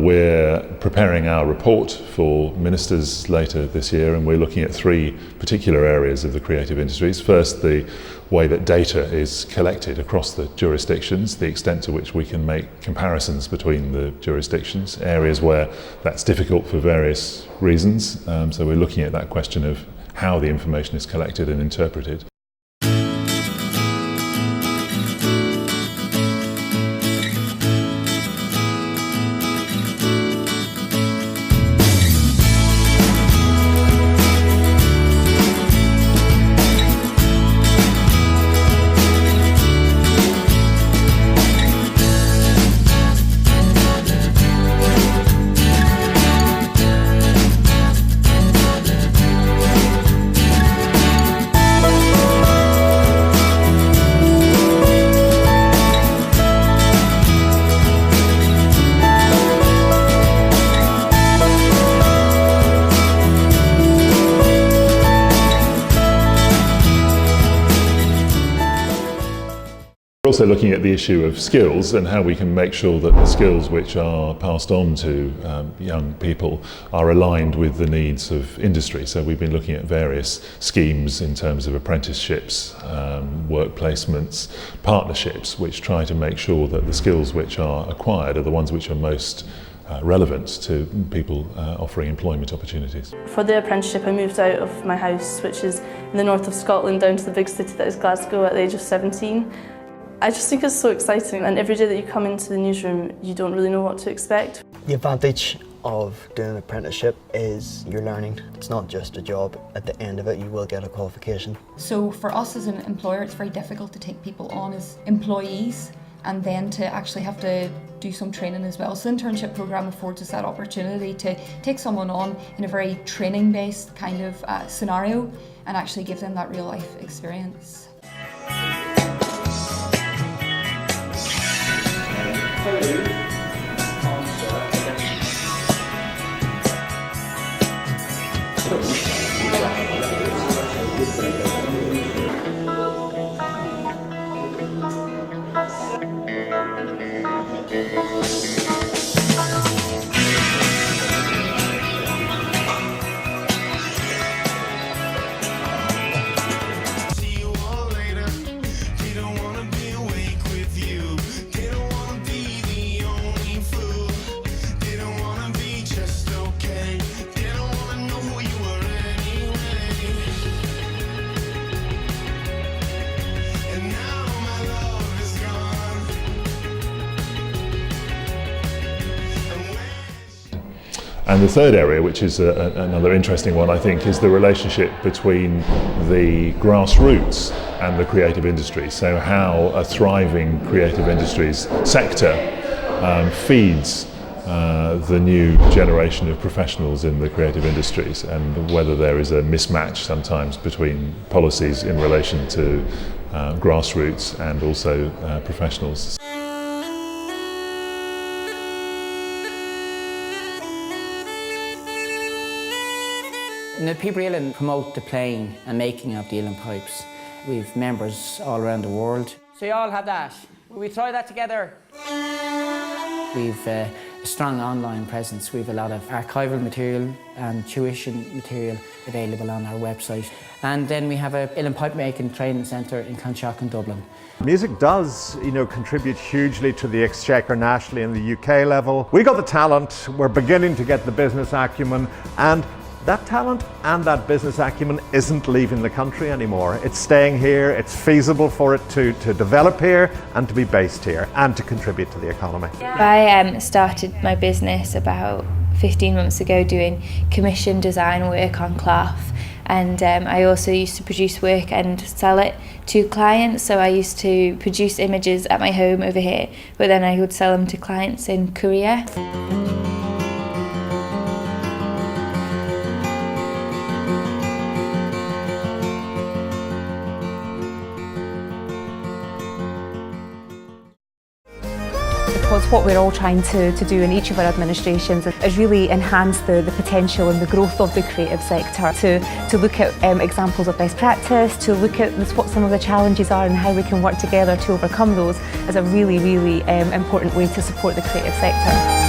we're preparing our report for ministers later this year, and we're looking at three particular areas of the creative industries. First, the way that data is collected across the jurisdictions, the extent to which we can make comparisons between the jurisdictions, areas where that's difficult for various reasons. So we're looking at that question of how the information is collected and interpreted. We're also looking at the issue of skills and how we can make sure that the skills which are passed on to young people are aligned with the needs of industry. So we've been looking at various schemes in terms of apprenticeships, work placements, partnerships, which try to make sure that the skills which are acquired are the ones which are most relevant to people offering employment opportunities. For the apprenticeship, I moved out of my house, which is in the north of Scotland, down to the big city that is Glasgow at the age of 17. I just think it's so exciting, and every day that you come into the newsroom you don't really know what to expect. The advantage of doing an apprenticeship is you're learning. It's not just a job. At the end of it you will get a qualification. So for us as an employer, it's very difficult to take people on as employees and then to actually have to do some training as well. So the internship programme affords us that opportunity to take someone on in a very training-based kind of scenario and actually give them that real life experience. And the third area, which is another interesting one, I think, is the relationship between the grassroots and the creative industry. So how a thriving creative industries sector feeds the new generation of professionals in the creative industries, and whether there is a mismatch sometimes between policies in relation to grassroots and also professionals. In the People Ealing promote the playing and making of the Ealing pipes. We've members all around the world. So you all have that. Will we try that together? We've a strong online presence. We've a lot of archival material and tuition material available on our website. And then we have a Ealing pipe making training centre in Conshock in Dublin. Music does, contribute hugely to the exchequer nationally in the UK level. We got the talent, we're beginning to get the business acumen, and that talent and that business acumen isn't leaving the country anymore. It's staying here, it's feasible for it to develop here and to be based here and to contribute to the economy. I started my business about 15 months ago doing commission design work on cloth, and I also used to produce work and sell it to clients. So I used to produce images at my home over here, but then I would sell them to clients in Korea. Because what we're all trying to do in each of our administrations is really enhance the potential and the growth of the creative sector, to look at examples of best practice, to look at what some of the challenges are and how we can work together to overcome those, is a really, really important way to support the creative sector.